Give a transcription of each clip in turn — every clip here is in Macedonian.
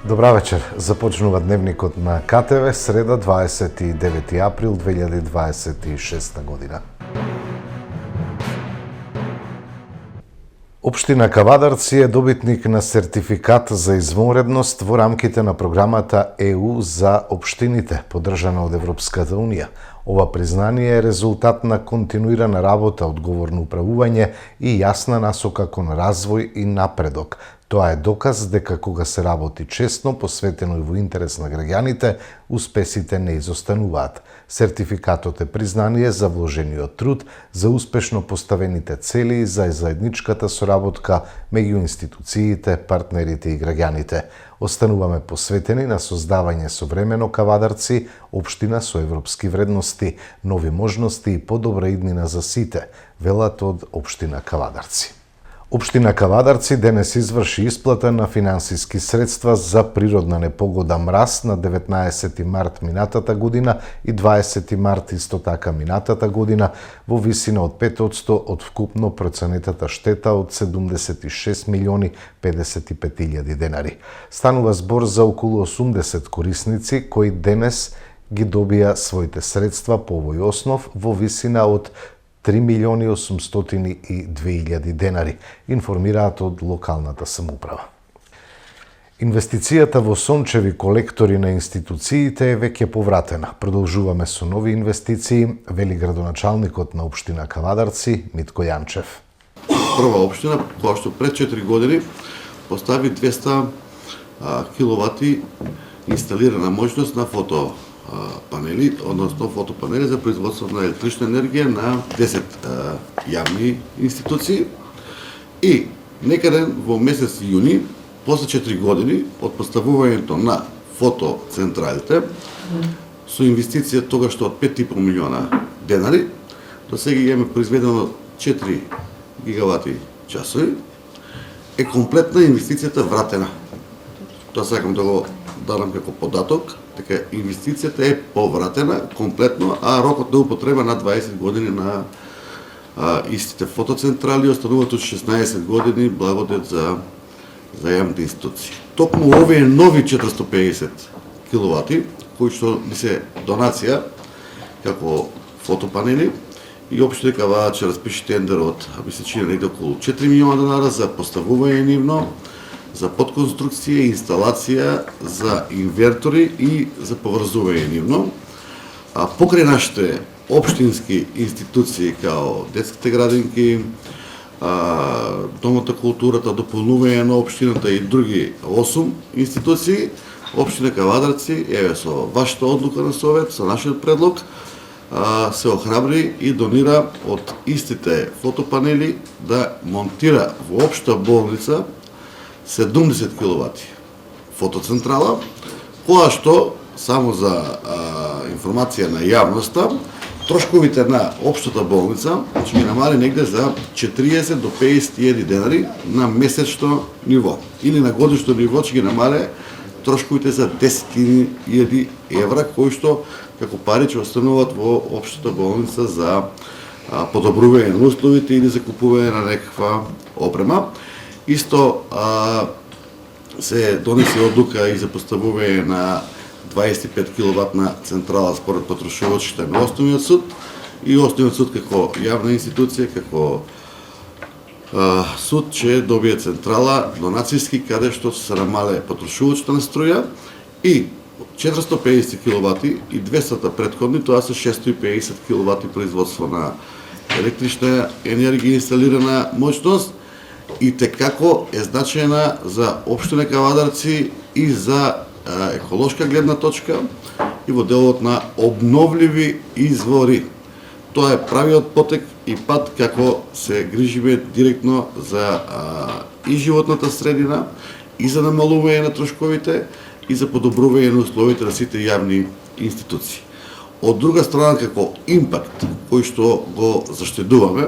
Добра вечер. Започнува дневникот на КТВ, среда 29 април 2026 година. Општина Кавадарци е добитник на сертификат за извонредност во рамките на програмата ЕУ за општините, поддржана од Европската Унија. Ова признание е резултат на континуирана работа, одговорно управување и јасна насока кон развој и напредок. Тоа е доказ дека кога се работи честно, посветено и во интерес на граѓаните, успесите не изостануваат. Сертификатот е признание за вложениот труд, за успешно поставените цели и за заедничката соработка меѓу институциите, партнерите и граѓаните. Остануваме посветени на создавање современо Кавадарци, општина со европски вредности, нови можности и подобра иднина за сите, велат од општина Кавадарци. Општина Кавадарци денес изврши исплата на финансиски средства за природна непогода мраз на 19 март минатата година и 20 март исто така минатата година во висина од 5% од вкупно проценетата штета од 76 милиони 55 илјади денари. Станува збор за околу 80 корисници кои денес ги добија своите средства по овој основ во висина од 3 милиони 802 илјади денари, информираат од локалната самоуправа. Инвестицијата во сончеви колектори на институциите е веќе повратена. Продолжуваме со нови инвестиции, вели градоначалникот на општина Кавадарци Митко Јанчев. Прва општина која што пред 4 години постави 200 киловати инсталирана моќност на фотопанели, односно фотопанели за производство на електрична енергија на 10 јавни институции. И некаде во месец јуни, после 4 години од поставувањето на фотоцентралите, со инвестиција тогаш од 5,5 милиона денари, до сега имаме произведено 4 гигавати часови, е комплетна инвестицијата вратена. Тоа сакам да го дадам како податок, дека инвестицијата е повратена комплетно, а рокот на употреба на 20 години на истите фотоцентрали остануваат од 16 години благодет за јавните институции. Токму овие нови 450 киловати, кои што ни се донација како фотопанели, и општина Кавадарци распише тендер од, се чини негде околу 4 милиона денара за поставување нивно, за подконструкција, инсталација, за инвертори и за поврзување нивно. Покрај нашите општински институции као детските градинки, Домот на културата, дополнување на општината и други 8 институции, општина Кавадарци, еве со вашата одлука на совет, со нашиот предлог, се охрабри и донира од истите фотопанели да монтира во општа болница 70 киловати фотоцентрала, која што, само за информација на јавноста, трошковите на општата болница ќе ги намали негде за 40 до 50 денари на месечно ниво. Или на годишно ниво ќе ги намале трошковите за 10.000 евра, кои што како пари ќе остануваат во општата болница за подобрување на условите или за купување на некаква опрема. Исто се донесе одлука и за поставување на 25 киловатна централа според потрошувачите на Основниот суд, и Основниот суд како јавна институција, како суд ќе добие централа донацијски, каде што се намале потрошувачите на струја, и 450 киловати и 200 претходни, тоа се 650 киловати производство на електрична енергија инсталирана моќност, и текако е значајна за општина Кавадарци и за еколошка гледна точка и во делот на обновливи извори. Тоа е правиот потек и пат како се грижиме директно за и животната средина, и за намалување на трошковите, и за подобрување на условите на сите јавни институции. Од друга страна, како импакт кој што го заштедуваме,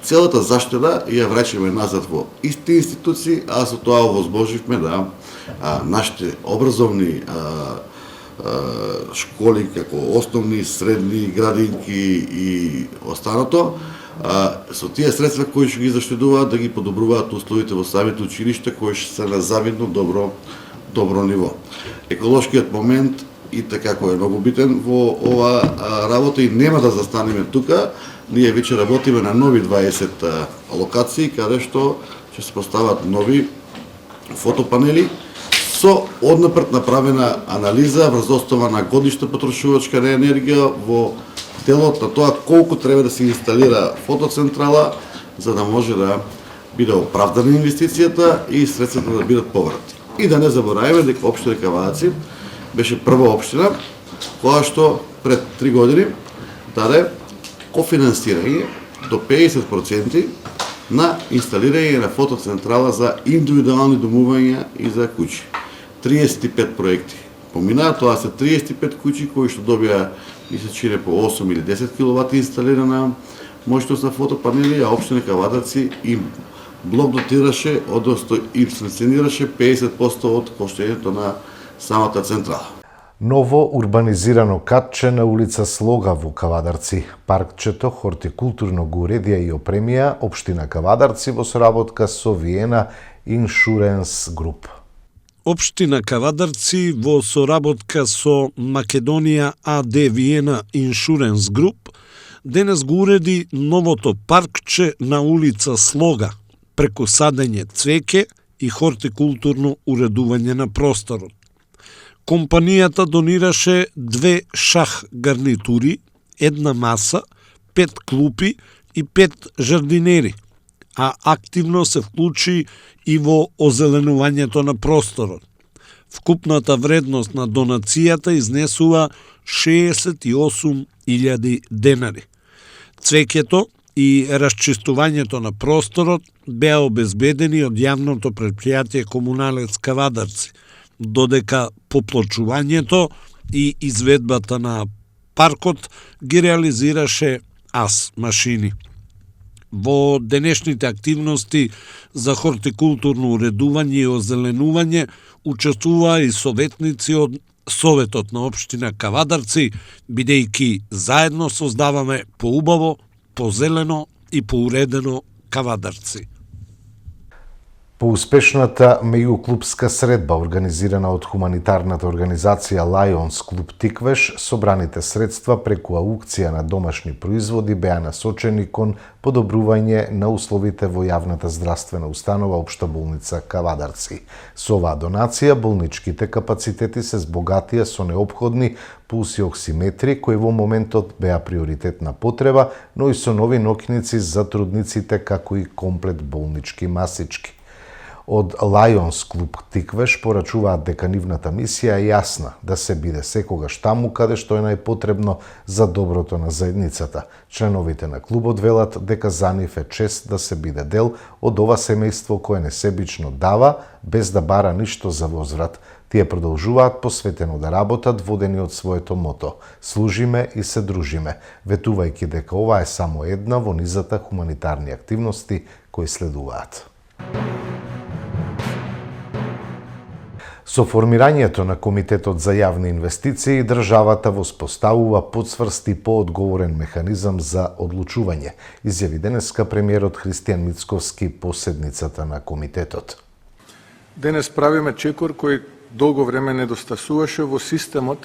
целата заштеда ја враќаме назад во исти институции, а со тоа овозможивме да нашите образовни школи, како основни, средни, градинки и останато, со тие средства кои што ги заштедуваат да ги подобруваат условите во самите училишта, кои што се на завидно добро добро ниво. Еколошкиот момент и така кој е многу битен во ова работа и нема да застанеме тука. Ние веќе работиме на нови 20 локации каде што ќе се постават нови фотопанели со однапред направена анализа врз основа на годишна потрошувачка на енергија во делот на тоа колку треба да се инсталира фотоцентрала за да може да биде оправдана инвестицијата и средствата да бидат повратни. И да не забораваме дека општина Кавадарци беше прва општина која што пред 3 години даде кофинансирање до 50% на инсталирање на фотоцентрала за индивидуални домувања и за куќи. 35 проекти поминаа, тоа се 35 куќи кои што добија мислечине по 8 или 10 киловати инсталирана моќност на фотопанели, а општина Кавадарци им блок дотираше, одnosno им санкционираше 50% од коштењето на самата централа. Ново урбанизирано катче на улица Слога во Кавадарци. Паркчето хортикултурно го уредија и опремија општина Кавадарци во соработка со Виена Иншуренс Груп. Општина Кавадарци во соработка со Македонија АД Виена Иншуренс Груп денес го уреди новото паркче на улица Слога преку садење цвеќе и хортикултурно уредување на просторот. Компанијата донираше 2 шах гарнитури, 1 маса, 5 клупи и 5 жардинери, а активно се вклучи и во озеленувањето на просторот. Вкупната вредност на донацијата изнесува 68.000 денари. Цвеќето и расчистувањето на просторот беа обезбедени од јавното претпријатие Комуналец Кавадарци, додека поплочувањето и изведбата на паркот ги реализираше АС машини. Во денешните активности за хортикултурно уредување и озеленување учествуваа и советници од Советот на општина Кавадарци, бидејќи заедно создаваме поубаво, позелено и поуредено Кавадарци. По успешната меѓуклупска средба организирана од хуманитарната организација Lions Клуб Тиквеш, собраните средства преку аукција на домашни производи беа насочени кон подобрување на условите во јавната здравствена установа Општа болница Кавадарци. Со оваа донација болничките капацитети се збогатија со неопходни пулси оксиметри кои во моментот беа приоритетна потреба, но и со нови ноќници за трудниците како и комплет болнички масички. Од Lions Клуб Тиквеш порачуваат дека нивната мисија е јасна, да се биде секогаш таму каде што е најпотребно за доброто на заедницата. Членовите на клубот велат дека за нив е чест да се биде дел од ова семејство кое несебично дава, без да бара ништо за возврат. Тие продолжуваат посветено да работат, водени од своето мото «Служиме и се дружиме», ветувајќи дека ова е само една во низата хуманитарни активности кои следуваат. Со формирањето на Комитетот за јавни инвестиции, државата воспоставува подсврст и поодговорен механизам за одлучување, изјави денеска премиерот Христијан Мицковски по седницата на Комитетот. Денес правиме чекор кој долго време недостасуваше во системот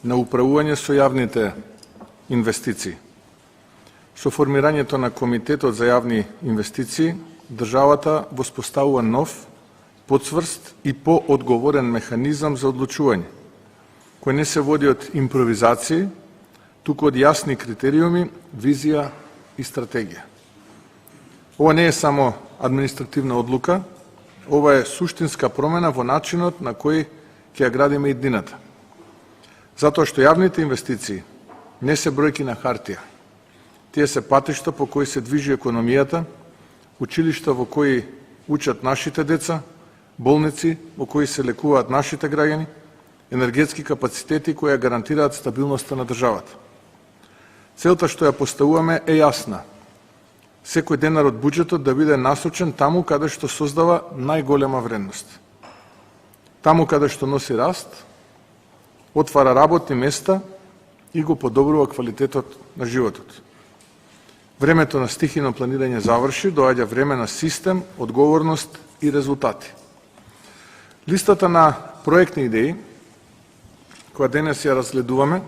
на управување со јавните инвестиции. Со формирањето на Комитетот за јавни инвестиции, државата воспоставува нов, подсврст и поодговорен механизам за одлучување, кој не се води од импровизации, туку од јасни критериуми, визија и стратегија. Ова не е само административна одлука, ова е суштинска промена во начинот на кој ќе ја градиме иднината. Затоа што јавните инвестиции не се бројки на хартија. Тие се патишта по кои се движи економијата, училишта во кои учат нашите деца, болници во кои се лекуваат нашите граѓани, енергетски капацитети кои ја гарантираат стабилноста на државата. Целта што ја поставуваме е јасна. Секој денар од буџетот да биде насочен таму каде што создава најголема вредност. Таму каде што носи раст, отвара работни места и го подобрува квалитетот на животот. Времето на стихино планирање заврши, доаѓа време на систем, одговорност и резултати. Листата на проектни идеи, која денес ја разгледуваме,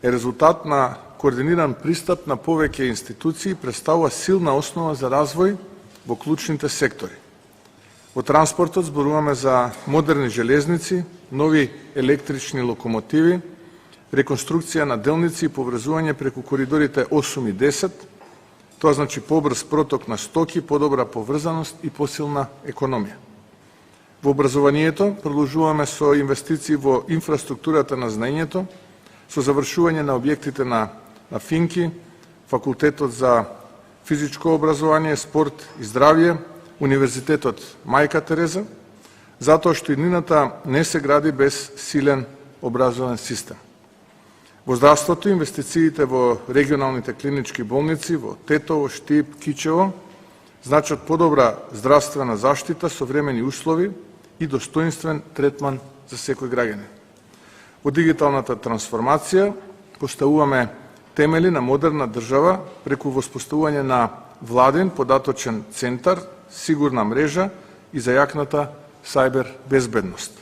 е резултат на координиран пристап на повеќе институции и представува силна основа за развој во клучните сектори. Во транспортот зборуваме за модерни железници, нови електрични локомотиви, реконструкција на делници и поврзување преку коридорите 8 и 10, тоа значи побрз проток на стоки, подобра поврзаност и посилна економија. Во образованието продолжуваме со инвестиции во инфраструктурата на знаењето, со завршување на објектите на Финки, Факултетот за физичко образование, спорт и здравје, Универзитетот Мајка Тереза, затоа што иднината не се гради без силен образовен систем. Во здравството инвестициите во регионалните клинички болници во Тетово, Штип, Кичево значат подобра здравствена заштита, современи услови и достоинствен третман за секој граѓанин. Во дигиталната трансформација поставуваме темели на модерна држава преку воспоставување на владен податочен центар, сигурна мрежа и зајакната сајбер безбедност.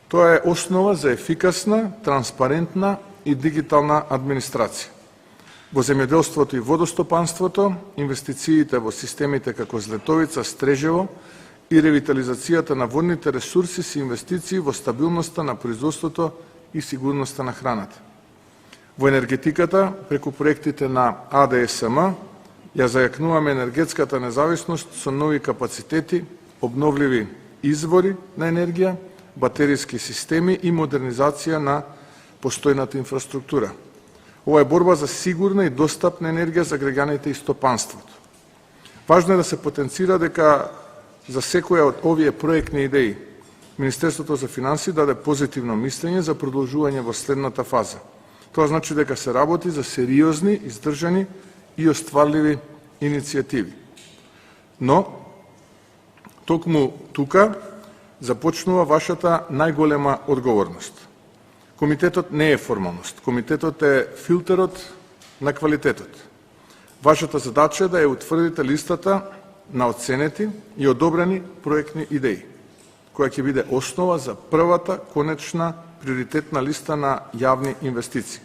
Тоа е основа за ефикасна, транспарентна и дигитална администрација. Во земјоделството и водостопанството, инвестициите во системите како Злетовица, Стрежево и ревитализацијата на водните ресурси се инвестиции во стабилноста на производството и сигурноста на храната. Во енергетиката, преку проектите на АДСМ, ја зајакнуваме енергетската независност со нови капацитети, обновливи извори на енергија, батериски системи и модернизација на постојната инфраструктура. Ова е борба за сигурна и достапна енергија за граѓаните и стопанството. Важно е да се потенцира дека за секоја од овие проектни идеи Министерството за финансии даде позитивно мислење за продолжување во следната фаза. Тоа значи дека се работи за сериозни, издржани и остварливи иницијативи. Но, токму тука започнува вашата најголема одговорност. Комитетот не е формалност. Комитетот е филтерот на квалитетот. Вашата задача е да ја утврдите листата на оценети и одобрени проектни идеи, која ќе биде основа за првата конечна приоритетна листа на јавни инвестиции.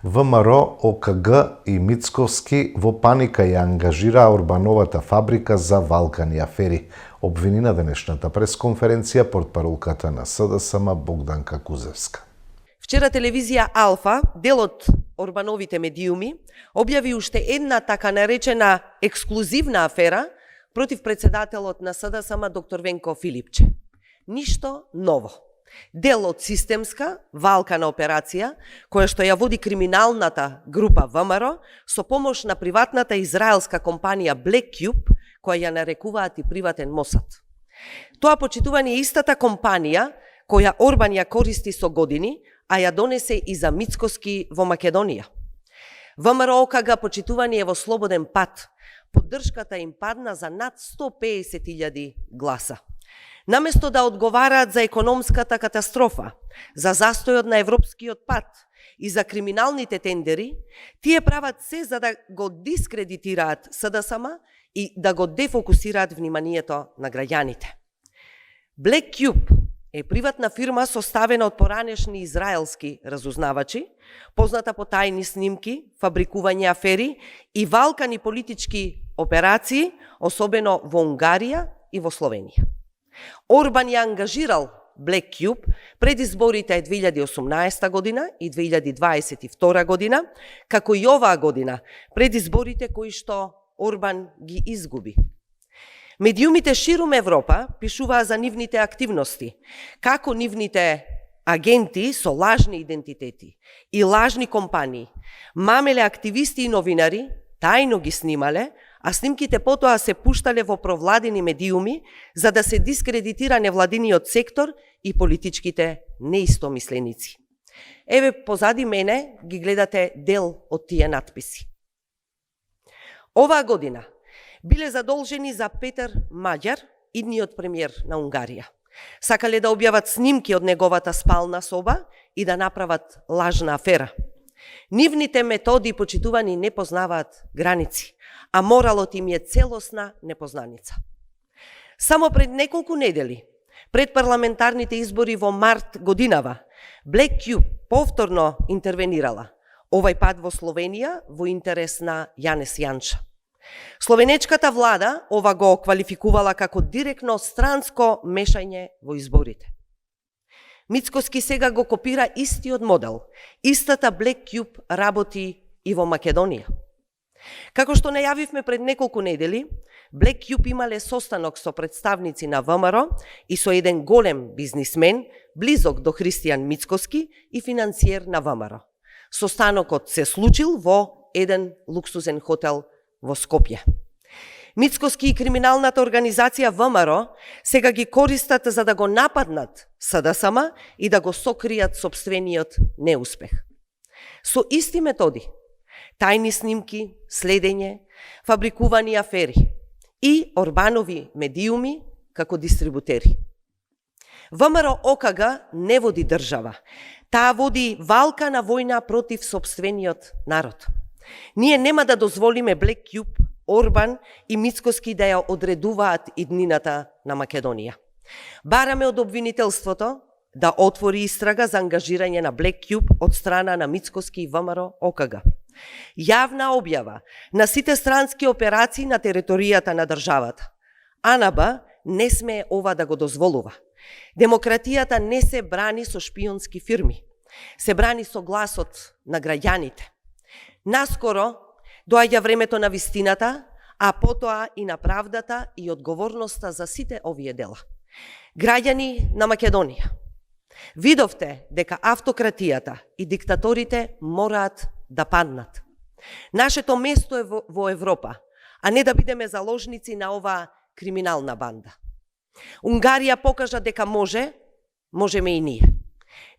ВМРО, ОКГ и Мицковски во паника ја ангажираа Орбановата фабрика за валкани афери, обвини на денешната пресконференција портпаролката на СДСМ Богданка Кузевска. Вчера телевизија Алфа, дел од Орбановите медиуми, објави уште една така наречена ексклузивна афера против председателот на СДСМ доктор Венко Филипче. Ништо ново. Дел од системска валкана операција, која што ја води криминалната група ВМРО со помош на приватната израелска компанија Black Cube, која ја нарекуваат и приватен Мосад. Тоа почитување е истата компанија која Орбан ја користи со години, а ја донесе и за Мицкоски во Македонија. ВМРО ОКГ почитување е во слободен пат. Поддршката им падна за над 150.000 гласа. Наместо да одговараат за економската катастрофа, за застојот на европскиот пат и за криминалните тендери, тие прават се за да го дискредитираат СДСМ и да го дефокусираат вниманието на граѓаните. Black Cube е приватна фирма составена од поранешни израелски разузнавачи, позната по тајни снимки, фабрикување афери и валкани политички операции, особено во Унгарија и во Словенија. Орбан ја ангажирал Black Cube пред изборите 2018 година и 2022 година, како и оваа година пред изборите кои што Орбан ги изгуби. Медиумите ширум Европа пишуваа за нивните активности, како нивните агенти со лажни идентитети и лажни компании мамеле активисти и новинари, тајно ги снимале, а снимките потоа се пуштале во провладени медиуми за да се дискредитира невладиниот сектор и политичките неистомисленици. Еве, позади мене ги гледате дел од тие надписи. Оваа година биле задолжени за Петер Маѓар, идниот премиер на Унгарија. Сакале да објават снимки од неговата спална соба и да направат лажна афера. Нивните методи почитувани не познаваат граници, а моралот им е целосна непознаница. Само пред неколку недели Пред парламентарните избори во март годинава, Black Cube повторно интервенирала, овај пат во Словенија во интерес на Јанес Јанча. Словенечката влада ова го квалификувала како директно странско мешање во изборите. Мицкоски сега го копира истиот модел. Истата Black Cube работи и во Македонија. Како што најавивме пред неколку недели, Black Cube имале состанок со представници на ВМРО и со еден голем бизнисмен, близок до Христијан Мицкоски и финансиер на ВМРО. Состанокот се случил во еден луксузен хотел во Скопје. Мицкоски и криминалната организација ВМРО сега ги користат за да го нападнат СДСМ и да го сокријат сопствениот неуспех. Со исти методи, тајни снимки, следење, фабрикувани афери и Орбанови медиуми како дистрибутери. ВМРО ОКГ не води држава. Таа води валка на војна против сопствениот народ. Ние нема да дозволиме Black Cube, Орбан и Мицкоски да ја одредуваат иднината на Македонија. Бараме од обвинителството да отвори истрага за ангажирање на Black Cube од страна на Мицкоски и ВМРО ОКГ. Јавна објава на сите странски операции на територијата на државата. АНБ не смее ова да го дозволува. Демократијата не се брани со шпионски фирми, се брани со гласот на граѓаните. Наскоро доаѓа времето на вистината, а потоа и на правдата и одговорноста за сите овие дела. Граѓани на Македонија, видовте дека автократијата и диктаторите мораат да паднат. Нашето место е во Европа, а не да бидеме заложници на оваа криминална банда. Унгарија покажа дека можеме и ние.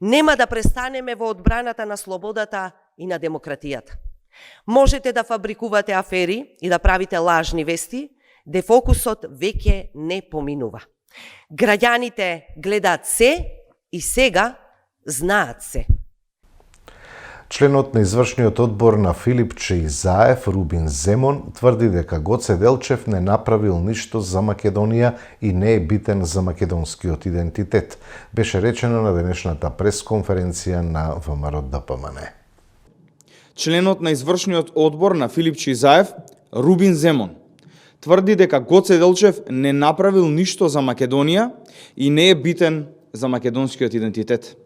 Нема да престанеме во одбраната на слободата и на демократијата. Можете да фабрикувате афери и да правите лажни вести, де фокусот веќе не поминува. Граѓаните гледаат се и сега знаат се. Членот на извршниот одбор на Филипче и Заев, Рубин Земон, тврди дека Гоце Делчев не направил ништо за Македонија и не е битен за македонскиот идентитет. Беше речено на денешната пресконференција на ВМРО-ДПМН. Членот на извршниот одбор на Филипче и Заев, Рубин Земон, тврди дека Гоце Делчев не направил ништо за Македонија и не е битен за македонскиот идентитет.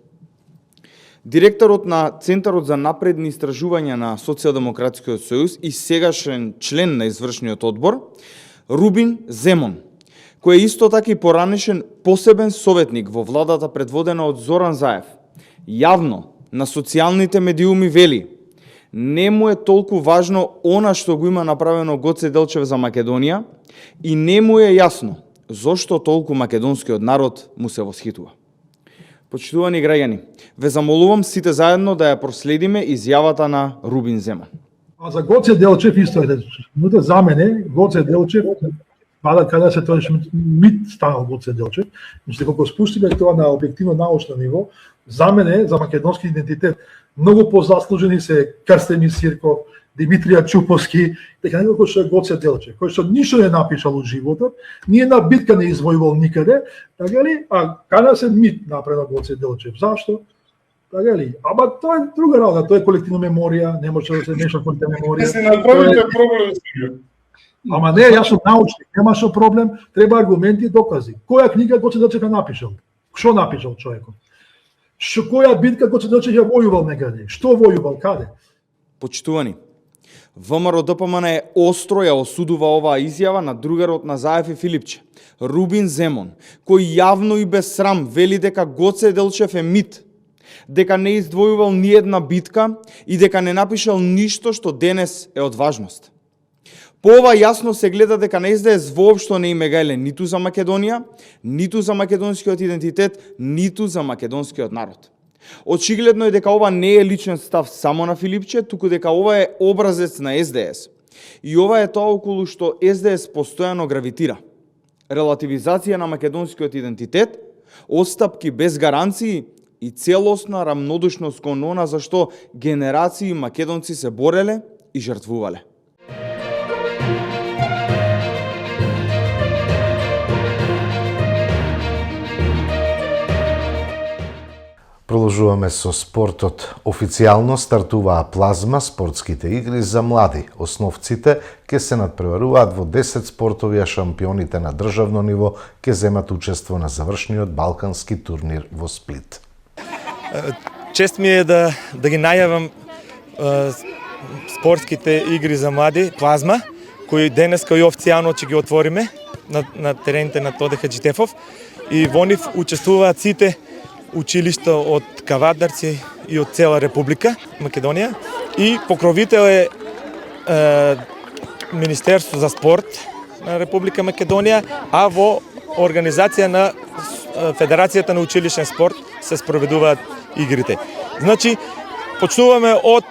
Директорот на Центарот за напредни истражувања на Социјалдемократскиот сојуз и сегашен член на извршниот одбор, Рубин Земон, кој е исто така и поранешен посебен советник во владата предводена од Зоран Заев, јавно на социјалните медиуми вели: не му е толку важно она што го има направено Гоце Делчев за Македонија и не му е јасно зошто толку македонскиот народ му се восхитува. Почитувани граѓани, ве замолувам сите заедно да ја проследиме изјавата на Рубин Земон. А за Гоце Делчев исто е. За мене Гоце Делчев, каде се тој мит станал Гоце Делчев, значи дека го спустиме тоа на објективно научно ниво, за мене, за македонски идентитет, многу позаслужени се Крстен Мисирков, Димитрија Чуповски, дека некој што е Гоце Делчев, кој што ништо не напишал од животот, ни една битка не извојувал никаде, така ли? А каде се мит направил Гоце Делчев? Зашто? Така ли? Ама тоа е друга работа, тоа е колективна меморија, не може да се меша колективна меморија. Се направите проблем сега. Ама не, јас сум научник, немаше проблем, треба аргументи и докази. Која книга Гоце Делчев ја напишал? Што напишал човекот? Која битка Гоце Делчев ја војувал некаде? Што војувал, каде? Почитувани, ВМРО-ДПМН е остро ја осудува оваа изјава на другарот на Заев и Филипче, Рубин Земон, кој јавно и без срам вели дека Гоце Делчев е мит, дека не издвојувал ни една битка и дека не напишал ништо што денес е од важност. По ова јасно се гледа дека на СДС воопшто не им е гајле ниту за Македонија, ниту за македонскиот идентитет, ниту за македонскиот народ. Очигледно е дека ова не е личен став само на Филипче, туку дека ова е образец на СДС. И ова е тоа околу што СДС постојано гравитира. Релативизација на македонскиот идентитет, отстапки без гаранции и целосна рамнодушност кон она за што генерации македонци се бореле и жртвувале. Продолжуваме со спортот. Официјално стартуваа плазма спортските игри за млади. Основците ќе се надпреваруваат во 10 спортови, а шампионите на државно ниво ќе земат учество на завршниот балкански турнир во Сплит. Чест ми е да ги најавам спортските игри за млади, плазма, кои денеска и официјално ќе ги отвориме на терените на Тоде Хаджитефов. И во нив учествуваат сите училишта од Кавадарци и од цела Република Македонија. И покровител е Министерство за спорт на Република Македонија, а во организација на Федерацијата на училишен спорт се спроведуваат игрите. Значи, почнуваме од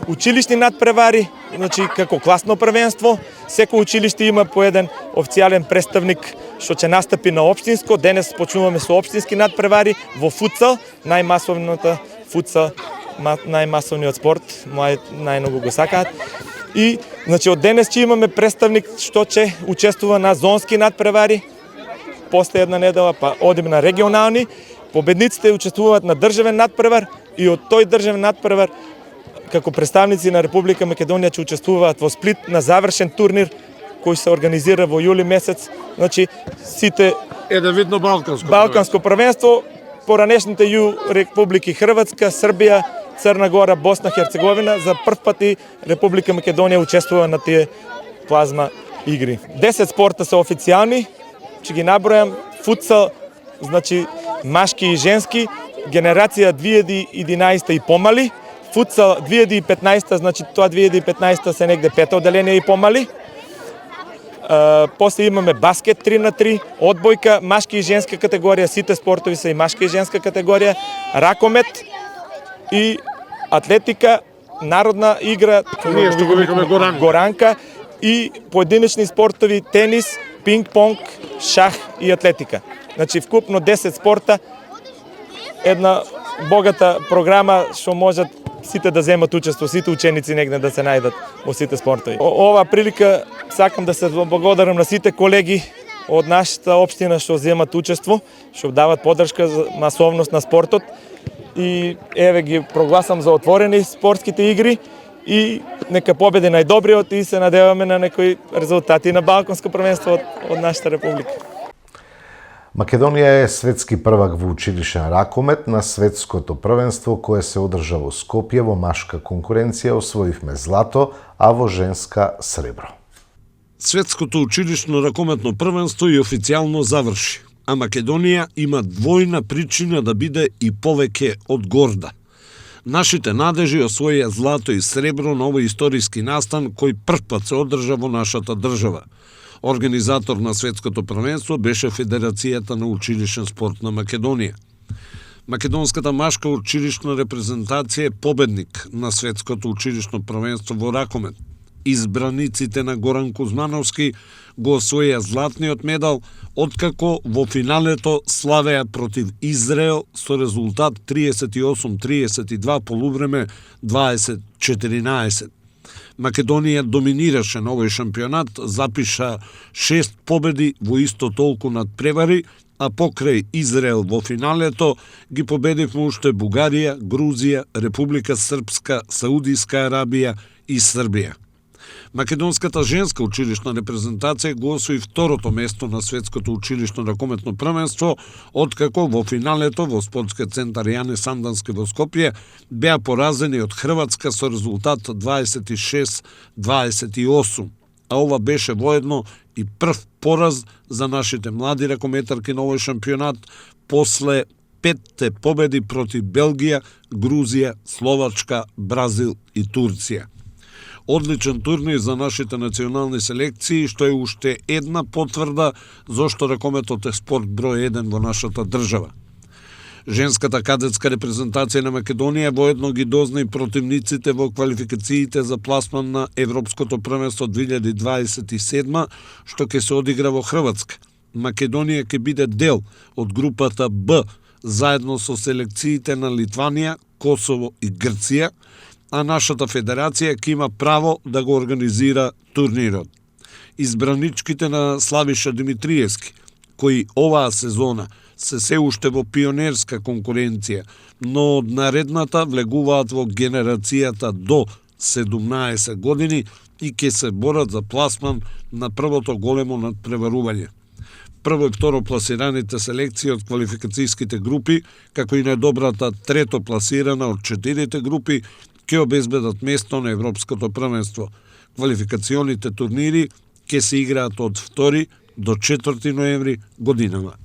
училишни надпревари, значи како класно првенство. Секој училиште има по еден официјален представник што ќе настапи на општинско. Денес почнуваме со општински надпревари во футсал, најмасовната футсал, најмасовниот спорт, најмногу го сакаат. И значи од денес ќе имаме представник што ќе учествува на зонски надпревари. После една недела па одиме на регионални. Победниците учествуваат на државен надпревар и од тој државен надпревар како представници на Република Македонија ќе учествуваат во Сплит на завршен турнир кој се организира во јули месец. Значи сите видно балканско првенство, поранешните Републики Хрватска, Србија, Црна Гора, Босна, Херцеговина, за прв пат и Република Македонија учествува на тие плазма игри. 10 спорта се официјални, ќе ги набројам: футсал, значи машки и женски, генерација 2011 и помали, футсал 2015, значи тоа 2015 се негде 5 одделение и помали. После имаме баскет 3x3, одбојка, машки и женска категорија, сите спортови се и машка и женска категорија, ракомет и атлетика, народна игра, ние што го викаме горанка и поединечни спортови, тенис, пинг-понг, шах и атлетика. Значи вкупно 10 спорта, една богата програма што можат сите да земат учество, сите ученици негде да се најдат во сите спортови. Ова прилика сакам да се благодарам на сите колеги од нашата општина што земат учество, што дават поддршка за масовност на спортот и еве ги прогласам за отворени спортските игри и нека победи најдобриот и се надеваме на некои резултати на балканско првенство од нашата република. Македонија е светски првак во училишен ракомет. На светското првенство кое се одржа во Скопје во машка конкуренција освоивме злато, а во женска сребро. Светското училишно ракометно првенство и официјално заврши, а Македонија има двојна причина да биде и повеќе од горда. Нашите надежи освоија злато и сребро на овој историски настан кој првпат се одржа во нашата држава. Организатор на светското првенство беше Федерацијата на училишен спорт на Македонија. Македонската машка училишна репрезентација е победник на светското училишно првенство во ракомет. Избраниците на Горан Кузмановски го освоија златниот медал, откако во финалето славеа против Израел со резултат 38-32, полувреме 20-14. Македонија доминираше на овој шампионат, запиша 6 победи во исто толку надпревари, а покрај Израел во финалето ги победивме уште Бугарија, Грузија, Република Српска, Саудиска Арабија и Србија. Македонската женска училишна репрезентација го освои второто место на светското училишно ракометно првенство, откако во финалето во спортскиот центар Јане Сандански во Скопје беа поразени од Хрватска со резултат 26-28, а ова беше воедно и прв пораз за нашите млади ракометарки на овој шампионат после 5 победи против Белгија, Грузија, Словачка, Бразил и Турција. Одличен турнир за нашите национални селекции, што е уште една потврда зошто ракометот е спорт број 1 во нашата држава. Женската кадетска репрезентација на Македонија воедно ги дозна и противниците во квалификациите за пласман на Европското првенство 2027, што ќе се одигра во Хрватска. Македонија ќе биде дел од групата Б, заедно со селекциите на Литванија, Косово и Грција, а нашата федерација ќе има право да го организира турнирот. Избраничките на Славиша Димитриевски, кои оваа сезона се уште во пионерска конкуренција, но од наредната влегуваат во генерацијата до 17 години и ќе се борат за пласман на првото големо надпреварување. Прво и второ пласираните селекции од квалификацијските групи, како и најдобрата трето пласирана од 4 групи, ќе обезбедат место на Европското првенство. Квалификационите турнири ќе се играат од 2 до 4 ноември годинава.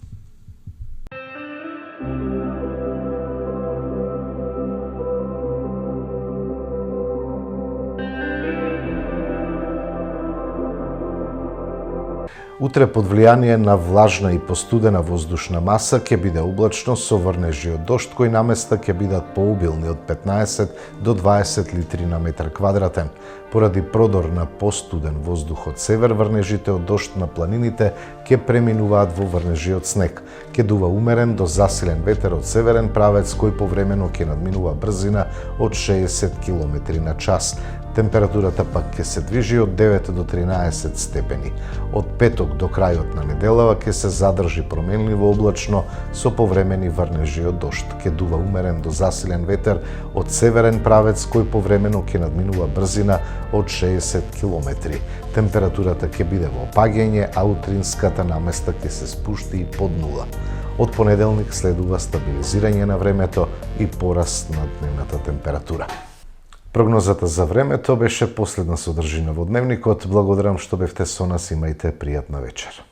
Утре под влијание на влажна и постудена воздушна маса ќе биде облачно со врнежи од дожд кои наместа ќе бидат поубилни од 15 до 20 литри на метар квадратен. Поради продор на постуден воздух од север, врнежите од дожд на планините ќе преминуваат во врнежи од снег. Ќе дува умерен до засилен ветер од северен правец кој повремено ќе надминува брзина од 60 км на час. Температурата пак ќе се движи од 9 до 13 степени. Од петок до крајот на неделава ќе се задржи променливо облачно со повремени врнежи од дожд. Ќе дува умерен до засилен ветер од северен правец кој повремено ќе надминува брзина од 60 км. Температурата ќе биде во опаѓање, а утринската наместа ќе се спушти и под нула. Од понеделник следува стабилизирање на времето и пораст на дневната температура. Прогнозата за времето беше последна содржина во Дневникот. Благодарам што бевте со нас, имајте пријатна вечер.